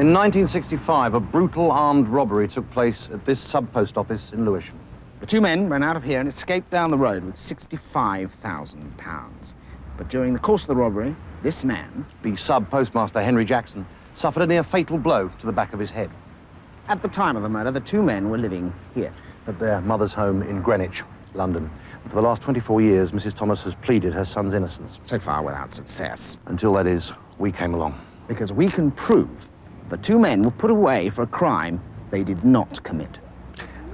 In 1965, a brutal armed robbery took place at this sub-post office in Lewisham. The two men ran out of here and escaped down the road with £65,000. But during the course of the robbery, this man... The sub-postmaster, Henry Jackson, suffered a near-fatal blow to the back of his head. At the time of the murder, the two men were living here. At their mother's home in Greenwich, London. And for the last 24 years, Mrs. Thomas has pleaded her son's innocence. So far without success. Until, that is, we came along. Because we can prove the two men were put away for a crime they did not commit.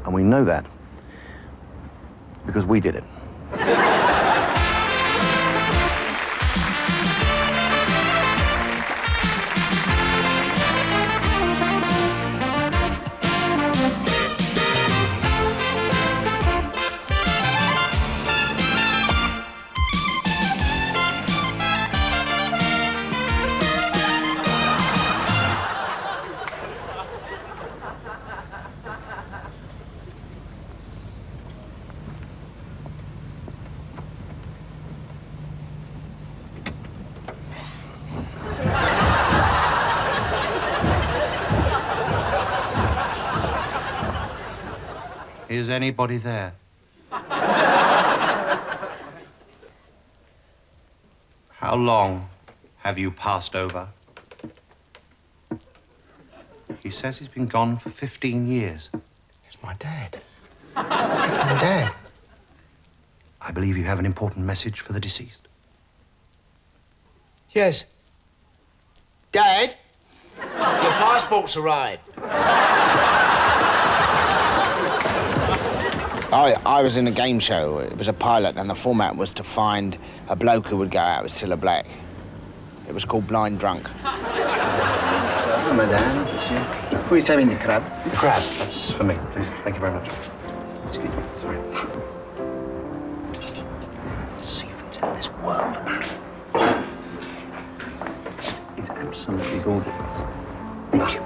And we know that because we did it. Is anybody there? How long have you passed over? He says he's been gone for 15 years. It's my dad. My dad. I believe you have an important message for the deceased. Yes. Dad, your passport's arrived. I was in a game show. It was a pilot, and the format was to find a bloke who would go out with Cilla Black. It was called Blind Drunk. Madame, monsieur. Who is having the crab? Crab, that's for me, please. Thank you very much. Excuse me, sorry. Seafood's out of this world. It's absolutely gorgeous. Thank you.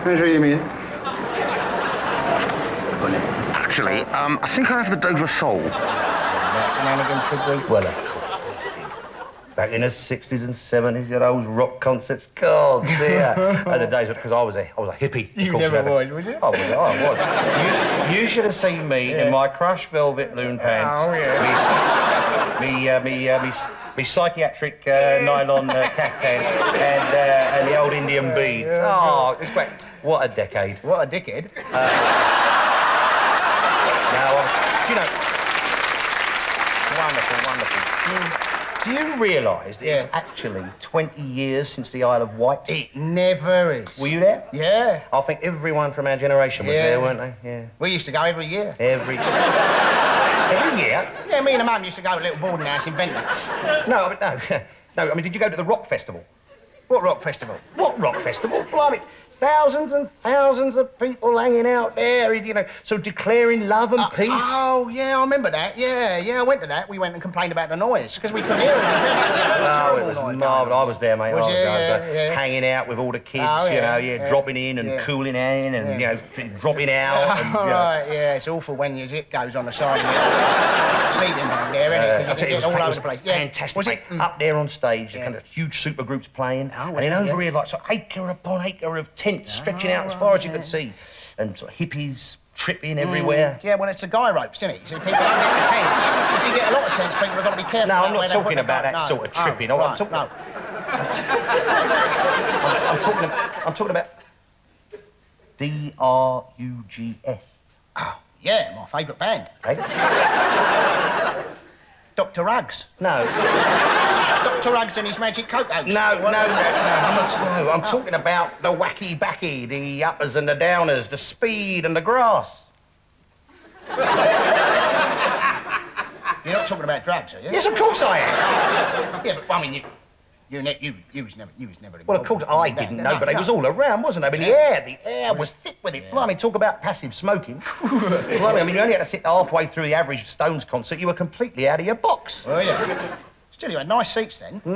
Can I show you me? Actually, I think I have the Dover Soul. That's an elegant figure. Well, of course. Back in the 60s and 70s, you know, those rock concerts. God, dear. Those are days, because I was a hippie. You never was, would you? I was. You should have seen me in my crushed velvet loon pants. Oh, yeah. Me psychiatric nylon caftan and the old Indian beads. Yeah. Oh, it's great. What a decade. What a dickhead. You know, wonderful. Do you realise that it's actually 20 years since the Isle of Wight? It never is. Were you there? Yeah. I think everyone from our generation was there, weren't they? Yeah. We used to go every year. Every year? Yeah, me and the mum used to go to a little boarding house in Bentley. No, I mean, did you go to the rock festival? What rock festival? What rock festival? Blimey, thousands and thousands of people hanging out there, you know, so declaring love and peace. Oh, yeah, I remember that. Yeah, I went to that. We went and complained about the noise, because we couldn't hear it. Oh, it was marvellous. I was there, mate. Was I you? was hanging out with all the kids, dropping in and cooling in and, dropping out. And, Right, yeah, it's awful when your zip goes on the side of it. Sleeping down there, isn't it? Because you get all over the place. Fantastic, Was mate. it? Up there on stage, kind of huge super groups playing, and then over here, like, sort of acre upon acre of tents stretching out as far as you could see, and sort of hippies tripping everywhere. Yeah, well, it's the guy ropes, isn't it? You see, people don't get the tents. If you get a lot of tents, people have got to be careful. No, I'm not talking about that sort of tripping. I'm talking about... D-R-U-G-S. Oh, yeah, my favourite band. Okay? Dr. Ruggs. No. Dr. Ruggs and his magic cocoas. No, I'm talking about the wacky backy, the uppers and the downers, the speed and the grass. You're not talking about drugs, are you? Yes, of course I am. Yeah, but I mean, you was never involved. Well, of course I didn't know, but they was all around, wasn't they? I mean, the air was thick with it. Yeah. Blimey, talk about passive smoking. Blimey, I mean, you only had to sit halfway through the average Stones concert. You were completely out of your box. Oh, yeah. Still, you had nice seats then. They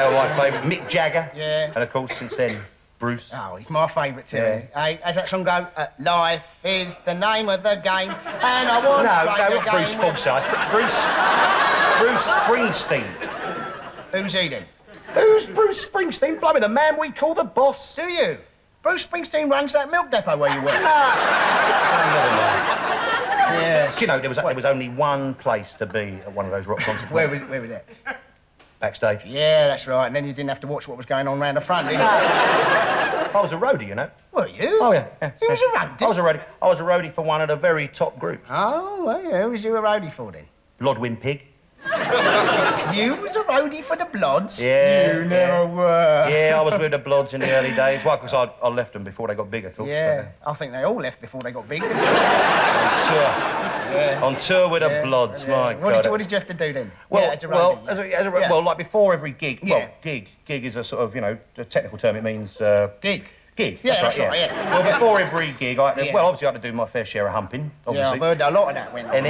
were my favourite. Mick Jagger. Yeah. And, of course, since then, Bruce. Oh, he's my favourite too. Yeah. Hey, as that song go, life is the name of the game, and I want to play the not Bruce game. Forsyth. Bruce Springsteen. Who's he then? Who's Bruce Springsteen? Blimey, the man we call the boss. Do you? Bruce Springsteen runs that milk depot where you work. Yeah. Do you know, there was only one place to be at one of those rock concerts. Where was that? Backstage. Yeah, that's right. And then you didn't have to watch what was going on round the front, did you? I was a roadie, you know. Were you? Oh, yeah. You was a roadie? I was a roadie. I was a roadie for one of the very top groups. Oh, well, yeah. Who was you a roadie for then? Blodwyn Pig. You was a roadie for the Blods? Yeah. You never were. Yeah, I was with the Blods in the early days. Well, because I left them before they got big, of course. Yeah. I think they all left before they got big. On tour with the Blods, my God. What did you have to do then? Well, yeah, as a roadie. yeah. Well, like before every gig. Yeah. Well, gig is a sort of, you know, a technical term. It means Gig. Gig. Yeah, that's right, yeah. Well, before every gig, Yeah. well, obviously I had to do my fair share of humping. Obviously. Yeah, I've heard a lot of that when. And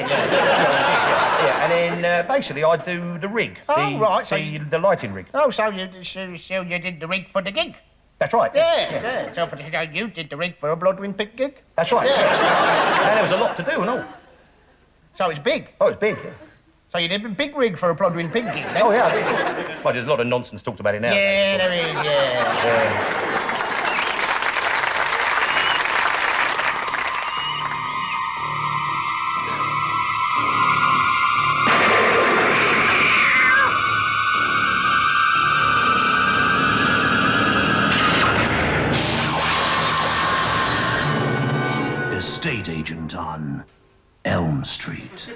and then basically I do the rig. Oh, right, so the lighting rig. Oh, so you did the rig for the gig? That's right. Yeah. So you did the rig for a Blodwyn Pig gig? That's right. Yeah, that's right. And there was a lot to do and all. So it's big. Oh, it's big. Yeah. So you did a big rig for a Blodwyn Pig gig then? Oh, yeah, I did. Well, there's a lot of nonsense talked about it now. Yeah, there is, yeah. Estate agent on Elm Street.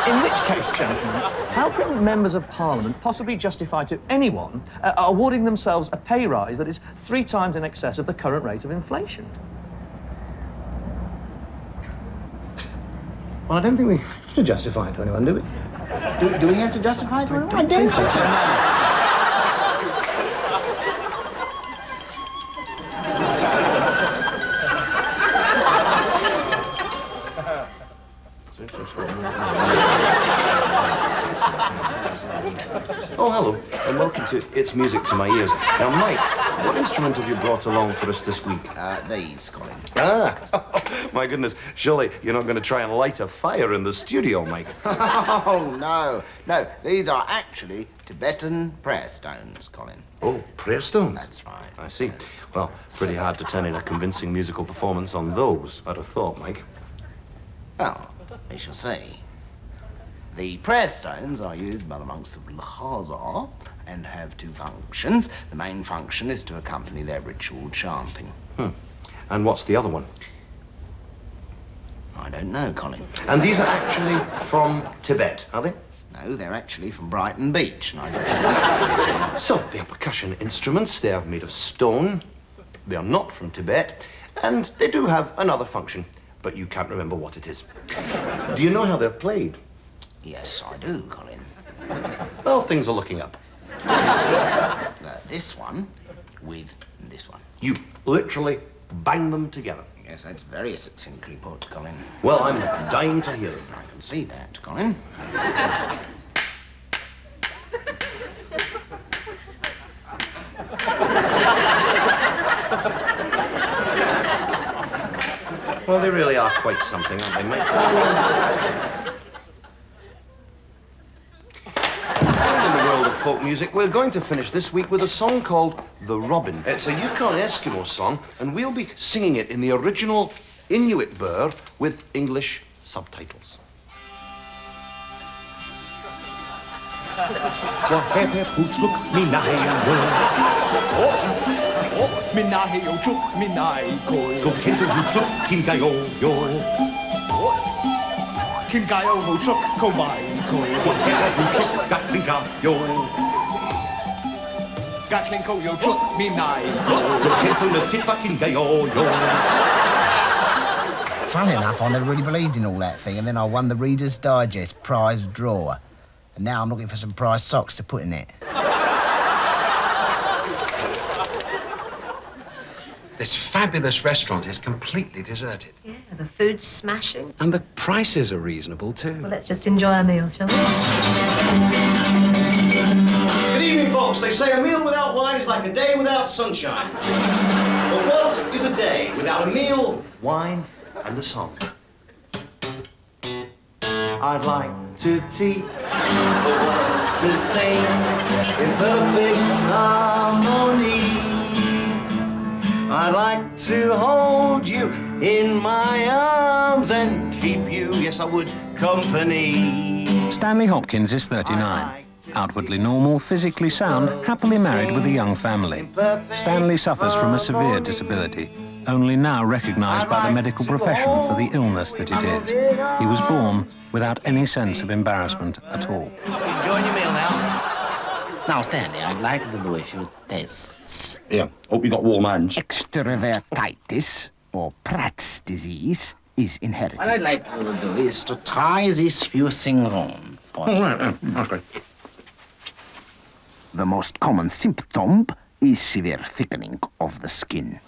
In which case, gentlemen, how can members of Parliament possibly justify to anyone awarding themselves a pay rise that is 3 times in excess of the current rate of inflation? Well, I don't think we have to justify it to anyone, do we? Do we have to justify it? I don't think so. Oh, hello, and welcome to It's Music to My Ears. Now, Mike, what instrument have you brought along for us this week? These, Colin. Ah, my goodness. Surely you're not going to try and light a fire in the studio, Mike. Oh, no. No, these are actually Tibetan prayer stones, Colin. Oh, prayer stones? That's right. I see. Well, pretty hard to turn in a convincing musical performance on those, I'd have thought, Mike. Well, we shall see. The prayer stones are used by the monks of Lhasa and have 2 functions. The main function is to accompany their ritual chanting. And what's the other one? I don't know, Colin. And these are actually from Tibet, are they? No, they're actually from Brighton Beach, and I did tell you. So, they're percussion instruments, they're made of stone, they're not from Tibet, and they do have another function, but you can't remember what it is. Do you know how they're played? Yes, I do, Colin. Well, things are looking up. This one with this one. You literally bang them together. Yes, that's very succinctly put, Colin. Well, I'm dying to hear them. I can see that, Colin. Well, they really are quite something, aren't they, mate? In the world of folk music, we're going to finish this week with a song called The Robin. It's a Yukon Eskimo song, and we'll be singing it in the original Inuit burr with English subtitles. Pooch, look, me nigh, me nigh, oh, chook, me nigh, koi. Go Kenzo, Pooch, look, Kim Gayo, yo. Kim Gayo, oh, chook, ko mai, koi. Go Kenzo, Pooch, look, Gatling Ka, yo. Gatling ko, yo, chook, me nigh, yo. Go Kenzo, no tit fucking Gayo, yo. Funnily enough, I never really believed in all that thing, and then I won the Reader's Digest prize drawer. And now I'm looking for some prize socks to put in it. This fabulous restaurant is completely deserted. Yeah, the food's smashing. And the prices are reasonable, too. Well, let's just enjoy our meal, shall we? Good evening, folks. They say a meal without wine is like a day without sunshine. But what is a day without a meal, wine, and a song? I'd like to teach the world to sing in perfect harmony. I'd like to hold you in my arms and keep you, yes I would, company. Stanley Hopkins is 39. Outwardly normal, physically sound, happily married with a young family. Stanley suffers from a severe disability, only now recognised by the medical profession for the illness that it is. He was born without any sense of embarrassment at all. Enjoying your meal now? Now, Stanley, I'd like to do a few tests. Yeah, hope you got warm hands. Extrovertitis, or Pratt's disease, is inherited. What I'd like to do is to tie these few things on. All right, okay. The most common symptom is severe thickening of the skin.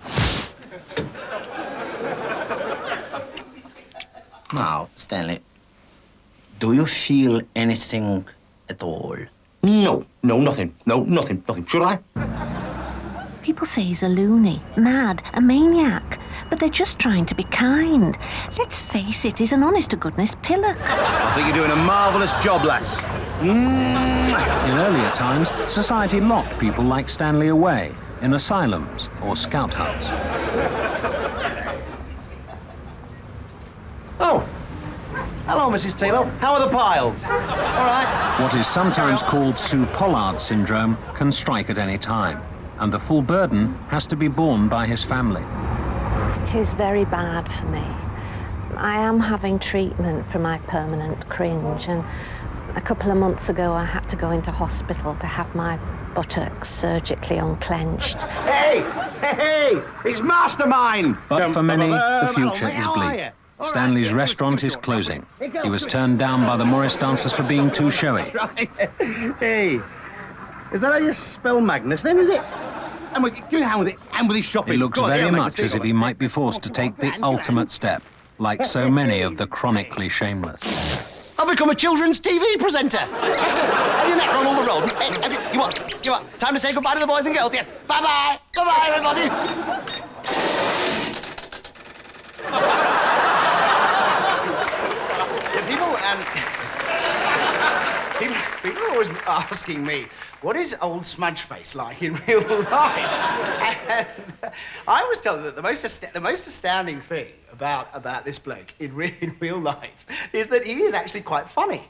Now, Stanley, do you feel anything at all? No, nothing. No, nothing. Should I? People say he's a loony, mad, a maniac, but they're just trying to be kind. Let's face it, he's an honest-to-goodness pillock. I think you're doing a marvellous job, lass. In earlier times, society locked people like Stanley away in asylums or scout huts. Oh. Hello, Mrs. Taylor. How are the piles? All right. What is sometimes called Sue Pollard syndrome can strike at any time, and the full burden has to be borne by his family. It is very bad for me. I am having treatment for my permanent cringe, and a couple of months ago I had to go into hospital to have my buttocks surgically unclenched. Hey! It's Mastermind! But for many, the future is bleak. Stanley's restaurant is closing. He was turned down by the Morris dancers for being too showy. Hey, is that how you spell Magnus then, is it? And get down with it, and with his shopping. It looks very much as if he might be forced to take the ultimate step, like so many of the chronically shameless. I've become a children's TV presenter. Have you met Ronald the Rodent? Hey, you what? Time to say goodbye to the boys and girls, yes. Bye-bye. Bye-bye, everybody. People are always asking me, what is old Smudge Face like in real life? And I always tell them that the most astounding thing about this bloke in real life is that he is actually quite funny.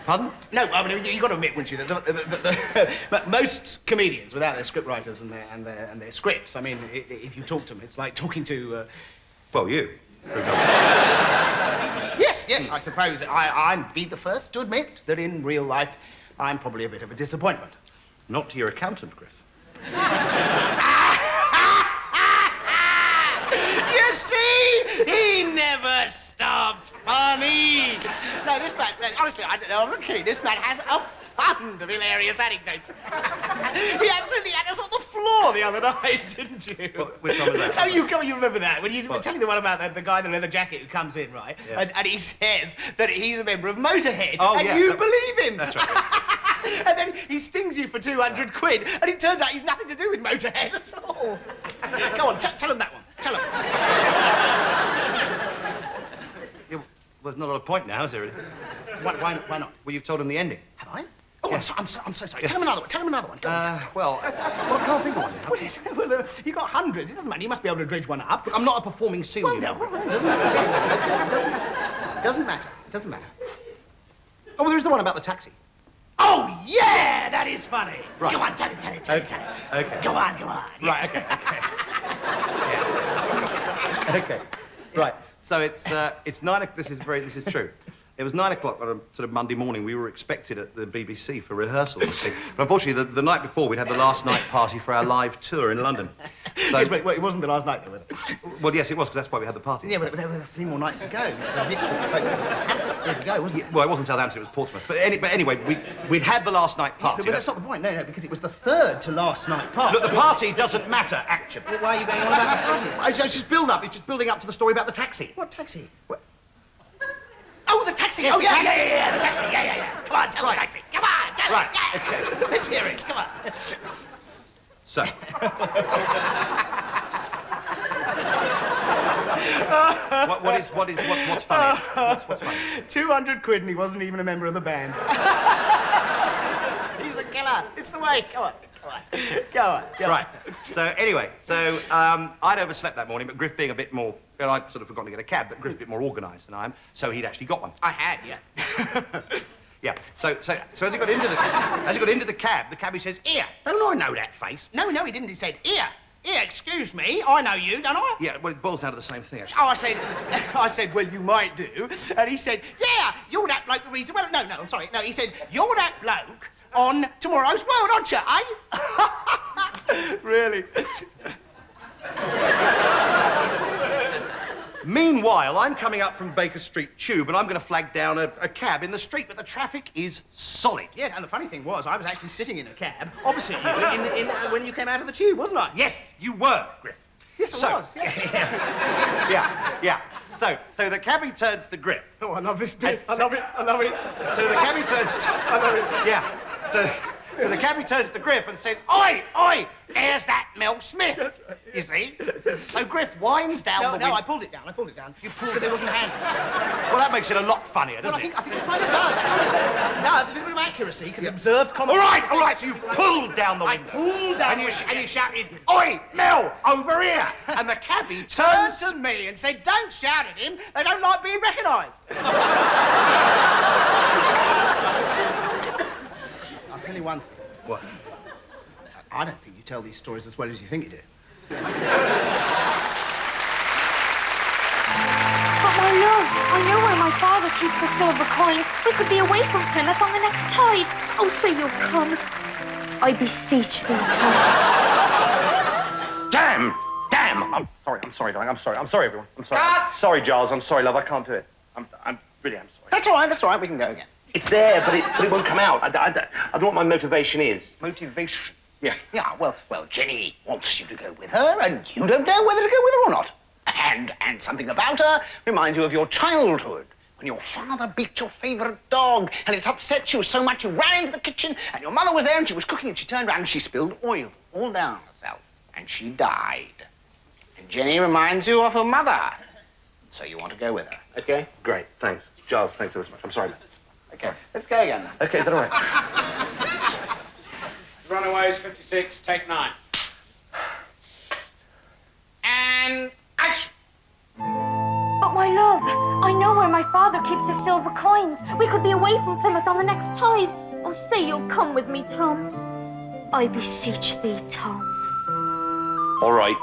Pardon? No, I mean, you've got to admit, wouldn't you, that most comedians, without their scriptwriters and their scripts, I mean, if you talk to them, it's like talking to... Well, you. Yes, I suppose. I'd be the first to admit that in real life, I'm probably a bit of a disappointment. Not to your accountant, Griff. You see? He never stops funny. No, this man, honestly, I'm not kidding, this man has a fund of hilarious anecdotes. He absolutely had us on the floor the other night, didn't you? Which one was that? Oh, you remember that? When you were telling the one about the guy in the leather jacket who comes in, right? Yeah. And he says that he's a member of Motorhead. Oh, and yeah. you believe him. That's right. And then he stings you for 200 quid, and it turns out he's nothing to do with Motorhead at all. Go on, tell him that one. Tell him. Well, there's not a lot of point now, is there? Why not? Well, you've told him the ending. Have I? Oh, yeah. I'm so sorry. Tell him another one. Go on. Well, I can't think of one now. Well, you got hundreds. It doesn't matter. You must be able to dredge one up. I'm not a performing seal. Well, no, it doesn't matter. Doesn't matter. Oh, well, there's the one about the taxi. Oh, yeah, that is funny. Right. Go on, tell it. Okay. Go on. Right, okay. Yeah. Okay. Right. So it's 9 o'clock. This is true. It was 9 o'clock on a sort of Monday morning. We were expected at the BBC for rehearsals, you see. But unfortunately, the night before, we'd had the last night party for our live tour in London. So, Yes, but it wasn't the last night, though, was it? well, yes, it was, because that's why we had the party. Yeah, but there were 3 more nights to go. The Ipswich folks at Southampton still to go, wasn't it? Well, it wasn't Southampton, it was Portsmouth. But anyway, we'd had the last night party. But that's not the point. No, because it was the 3rd to last night party. Look, the party doesn't matter, actually. Well, why are you going on about the party? It's just build-up. It's just building up to the story about the taxi. What taxi? What? Oh, the taxi! Yes, oh, the yeah, taxi. yeah, the taxi, yeah. Come on, tell the taxi. Come on, tell Right, it. Yeah. okay. Let's hear it. Come on. So. What's funny? What's funny? 200 quid and he wasn't even a member of the band. He's a killer. It's the way. Come on. Right. So anyway, I'd overslept that morning, but Griff being a bit more, and I'd sort of forgotten to get a cab, but Griff's a bit more organised than I am, so he'd actually got one. I had, yeah. Yeah. So as he got into the cab, the cabbie says, "Here, don't I know that face?" No, he didn't. He said, Here, excuse me, I know you, don't I? Yeah, well, it boils down to the same thing, actually. Oh, I said, well, you might do. And he said, yeah, you're that bloke who reads... Well, no, I'm sorry. No, he said, you're that bloke on Tomorrow's World, aren't you, eh? Really? Meanwhile, I'm coming up from Baker Street Tube, and I'm going to flag down a cab in the street, but the traffic is solid. Yes, and the funny thing was, I was actually sitting in a cab opposite you when you came out of the tube, wasn't I? Yes, you were, Griff. Yes, I was. Yeah. So the cabbie turns to Griff. Oh, I love this bit. I love it. So the cabbie turns to... I love it. Yeah. So the cabbie turns to Griff and says, "Oi! There's that Mel Smith." You see? So Griff winds down the window. No, I pulled it down. You pulled it, but there wasn't a handle. Well, that makes it a lot funnier, doesn't it? I think it kind of does, actually. It does. A little bit of accuracy, because observed comment... All right. So you pulled down the window. I pulled down and you shouted, "Oi, Mel, over here!" And the cabbie turned to me and said, "Don't shout at him. They don't like being recognised." I'll tell you one thing. What? I don't think you tell these stories as well as you think you do. But my love, I know where my father keeps the silver coin. We could be away from Plymouth on the next tide. Oh, say you'll come. I beseech thee, Tom. Damn! I'm sorry, darling. I'm sorry, everyone. I'm sorry. Sorry, Giles. I'm sorry, love. I can't do it. I'm really sorry. That's all right. We can go again. It's there, but it won't come out. I don't know what my motivation is. Motivation? Yeah. Yeah, well, Jenny wants you to go with her, and you don't know whether to go with her or not. And something about her reminds you of your childhood, when your father beat your favourite dog, and it's upset you so much you ran into the kitchen, and your mother was there, and she was cooking, and she turned around, and she spilled oil all down herself, and she died. And Jenny reminds you of her mother, so you want to go with her, okay? Great, thanks. Giles, thanks so much. I'm sorry. Okay, let's go again then. Okay, is that all right? Runaways, 56, take 9. And action! But my love, I know where my father keeps his silver coins. We could be away from Plymouth on the next tide. Oh, say you'll come with me, Tom. I beseech thee, Tom. All right.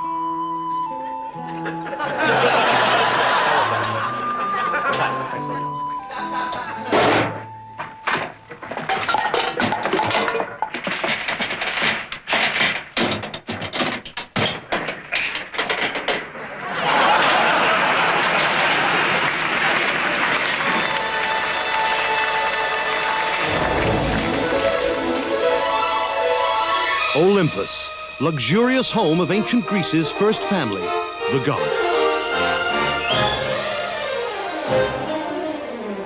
Olympus, luxurious home of ancient Greece's first family, the gods.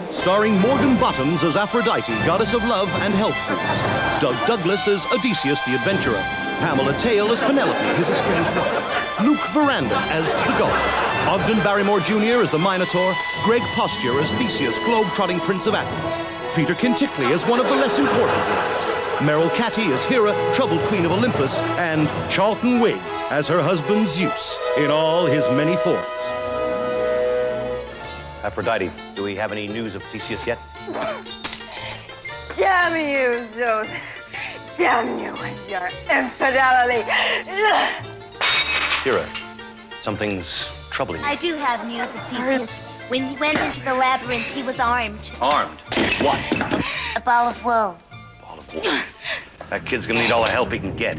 Starring Morgan Bottoms as Aphrodite, goddess of love and health foods. Doug Douglas as Odysseus the adventurer. Pamela Tail as Penelope, his estranged wife. Luke Veranda as the god. Ogden Barrymore Jr. as the Minotaur. Greg Posture as Theseus, globe-trotting prince of Athens. Peter Kintickley as one of the less important roles. Meryl Catty as Hera, troubled queen of Olympus, and Charlton Wigg as her husband Zeus, in all his many forms. Aphrodite, do we have any news of Theseus yet? Damn you, Zeus. Damn you and your infidelity. Hero, something's troubling you. I do have news, Theseus. When he went into the labyrinth, he was armed. Armed? What? A ball of wool. Ball of wool. That kid's gonna need all the help he can get.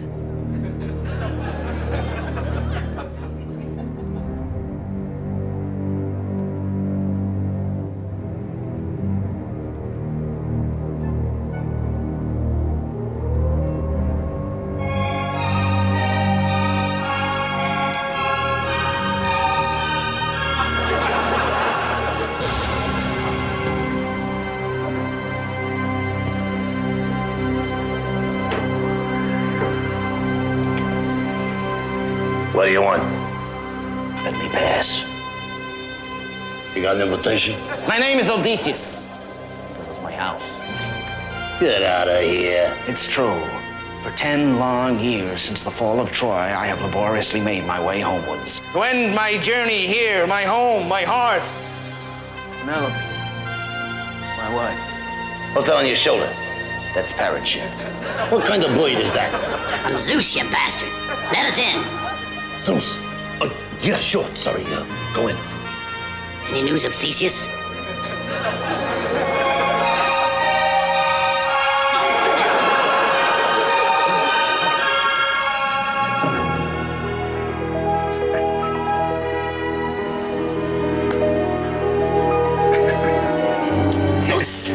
What do you want? Let me pass. You got an invitation? My name is Odysseus. This is my house. Get out of here. It's true. For 10 long years since the fall of Troy, I have laboriously made my way homewards. To end my journey here, my home, my hearth. Penelope, my wife. What's that on your shoulder? That's parachute. What kind of bird is that? I'm Zeus, you bastard. Let us in. Zeus. Yeah, sure. Sorry, go in. Any news of Theseus?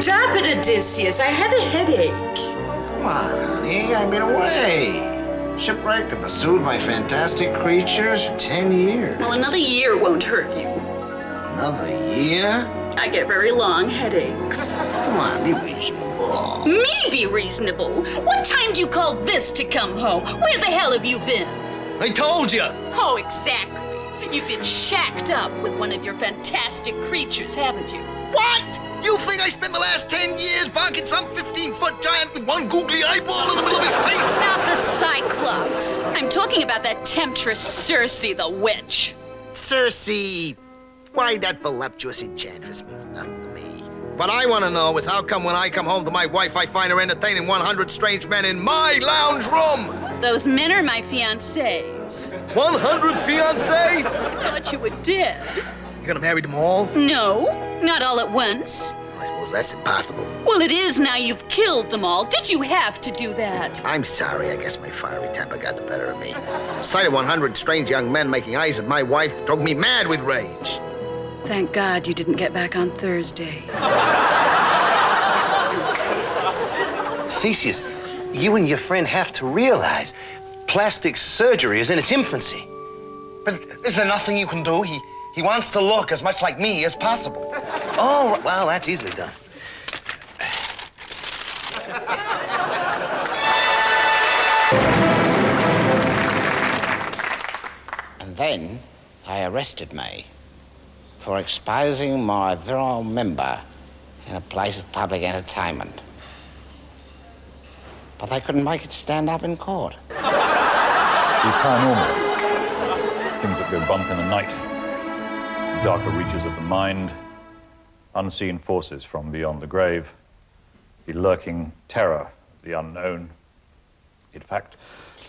Stop it, Odysseus. I have a headache. Come on, honey. I've been away. Shipwrecked and pursued by fantastic creatures for 10 years. Well, another year won't hurt you. Another year? I get very long headaches. Come on, be reasonable. Me be reasonable? What time do you call this to come home? Where the hell have you been? I told you. Oh, exactly. You've been shacked up with one of your fantastic creatures, haven't you? What? You think I spent the last 10 years bonking some 15-foot giant with one googly eyeball in the middle of his face? Not the Cyclops. I'm talking about that temptress Circe the witch. Circe. Why, that voluptuous enchantress means nothing to me. What I want to know is how come when I come home to my wife, I find her entertaining 100 strange men in my lounge room? Those men are my fiancés. 100 fiancés? I thought you were dead. You gonna marry them all? No, not all at once. I suppose that's impossible. Well, it is now you've killed them all. Did you have to do that? I'm sorry. I guess my fiery temper got the better of me. The sight of 100 strange young men making eyes at my wife drove me mad with rage. Thank God you didn't get back on Thursday. Theseus, you and your friend have to realize plastic surgery is in its infancy. But is there nothing you can do? He wants to look as much like me as possible. Oh, well, that's easily done. And then they arrested me for exposing my virile member in a place of public entertainment. But they couldn't make it stand up in court. The paranormal. Things that go bump in the night. Darker reaches of the mind. Unseen forces from beyond the grave. The lurking terror of the unknown. In fact,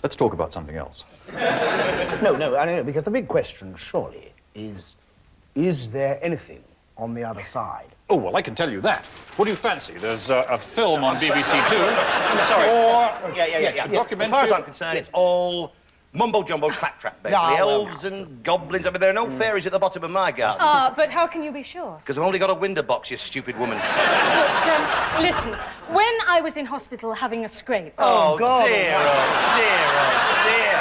let's talk about something else. No, I don't know, because the big question, surely, is there anything on the other side? Oh, well, I can tell you that. What do you fancy? There's a film on BBC Two. I'm sorry. A documentary. As far as I'm concerned, it's all mumbo-jumbo claptrap, basically. Elves and goblins. I mean, there are no fairies at the bottom of my garden. But how can you be sure? Because I've only got a window box, you stupid woman. Look, listen, when I was in hospital having a scrape... Oh, God. Dear.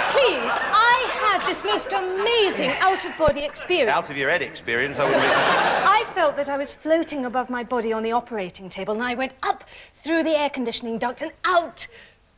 Please, I had this most amazing out-of-body experience. Out of your head experience, I wouldn't... I felt that I was floating above my body on the operating table, and I went up through the air conditioning duct and out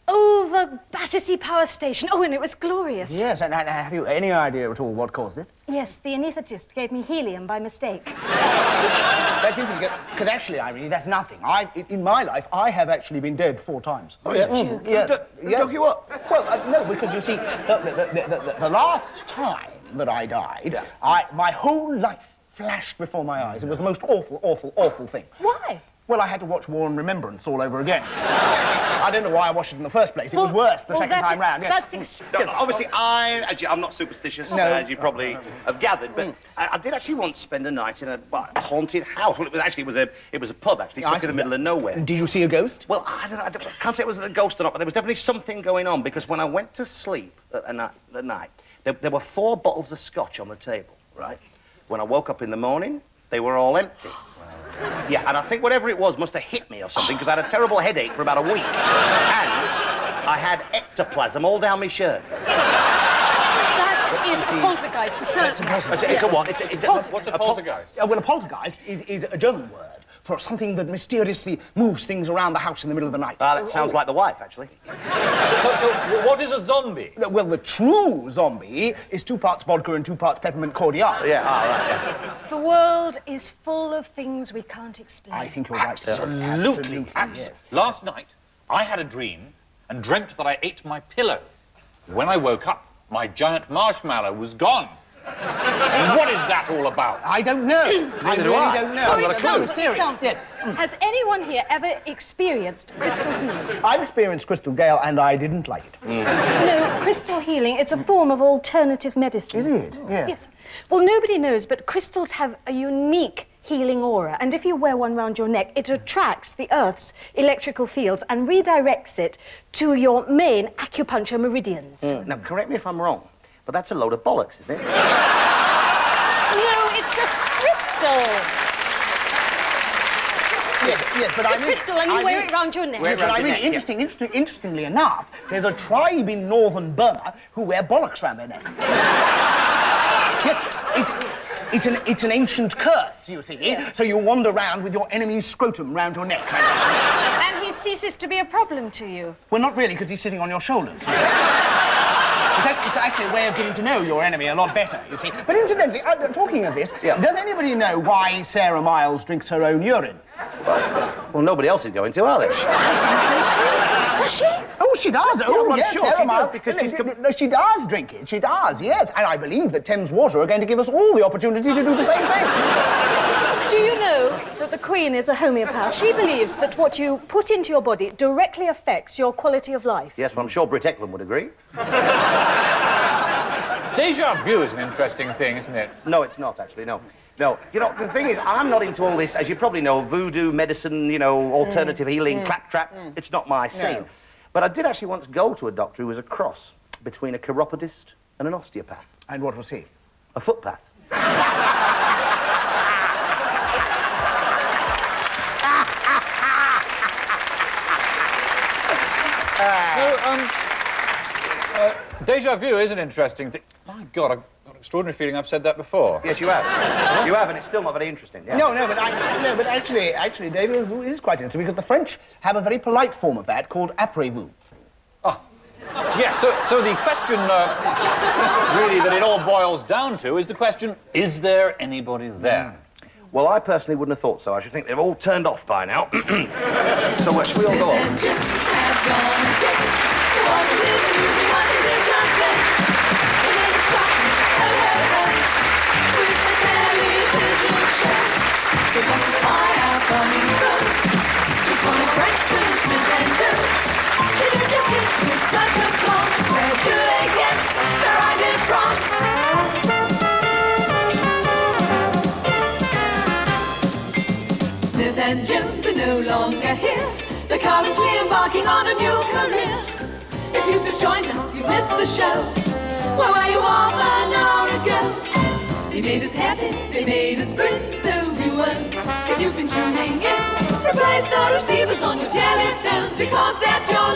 over Battersea Power Station. Oh, and it was glorious. Yes, and have you any idea at all what caused it? Yes, the anaesthetist gave me helium by mistake. That's interesting, because actually, Irene, that's nothing. In my life, I have actually been dead 4 times. Oh, yeah? Dug you up? Well, no, because you see, the last time that I died, my whole life flashed before my eyes. It was the most awful, awful, awful thing. Why? Well, I had to watch War and Remembrance all over again. I don't know why I watched it in the first place. It was worse the second time round. Yes. That's No, obviously, I'm not superstitious, as you probably have gathered, but I did actually once spend a night in a haunted house. Well, it was a pub, actually, stuck in the middle of nowhere. Did you see a ghost? Well, I can't say it was a ghost or not, but there was definitely something going on, because when I went to sleep at night, there were 4 bottles of scotch on the table, right? When I woke up in the morning, they were all empty. Yeah, and I think whatever it was must have hit me or something, because I had a terrible headache for about a week. And I had ectoplasm all down my shirt. That is a poltergeist for certain. It's a what? What's a poltergeist? Well, a poltergeist is a German word for something that mysteriously moves things around the house in the middle of the night. That sounds like the wife, actually. So what is a zombie? Well, the true zombie is 2 parts vodka and 2 parts peppermint cordial. Yeah, right, yeah. The world is full of things we can't explain. I think you're right. Absolutely. Yes. Last night, I had a dream and dreamt that I ate my pillow. When I woke up, my giant marshmallow was gone. What is that all about? I don't know. I really don't know. For example, yes. Has anyone here ever experienced crystal healing? I've experienced crystal gale and I didn't like it. No, crystal healing, it's a form of alternative medicine. Is it? Yes. Well, nobody knows, but crystals have a unique healing aura, and if you wear one round your neck, it attracts the Earth's electrical fields and redirects it to your main acupuncture meridians. Now, correct me if I'm wrong, but that's a load of bollocks, isn't it? No, it's a crystal. Yes, but it's a crystal, and you wear it round your neck. Interestingly enough, there's a tribe in northern Burma who wear bollocks round their neck. Yes, it's an ancient curse, you see. Yes. So you wander around with your enemy's scrotum round your neck. And he ceases to be a problem to you. Well, not really, because he's sitting on your shoulders. It's actually a way of getting to know your enemy a lot better, you see. But incidentally, talking of this, does anybody know why Sarah Miles drinks her own urine? Well, nobody else is going to, are they? Does she? Oh, she does. Oh, I'm yes, sure Sarah she Miles, does, because no, she does drink it. She does, yes. And I believe that Thames Water are going to give us all the opportunity to do the same thing. Do you know that the Queen is a homeopath? She believes that what you put into your body directly affects your quality of life. Yes, well, I'm sure Britt Eklund would agree. Déjà vu is an interesting thing, isn't it? No, it's not, actually, no. No, you know, the thing is, I'm not into all this, as you probably know, voodoo, medicine, you know, alternative healing, claptrap. It's not my scene. But I did actually once go to a doctor who was a cross between a chiropodist and an osteopath. And what was he? A footpath. Déjà vu is an interesting thing. My God, I've got an extraordinary feeling I've said that before. Yes, you have. You have, and it's still not very interesting. Yeah. No, but actually, David, it is quite interesting because the French have a very polite form of that called après-vous. Oh, yes. So the question, really, that it all boils down to is the question: is there anybody there? Well, I personally wouldn't have thought so. I should think they've all turned off by now. So, should we all go on? Smith and Jones are no longer here. They're currently embarking on a new career. If you've just joined us, you've missed the show. Where were you half an hour ago? They made us happy, they made us grin. So viewers, if you've been tuning in, replace the receivers on your telephones, because that's your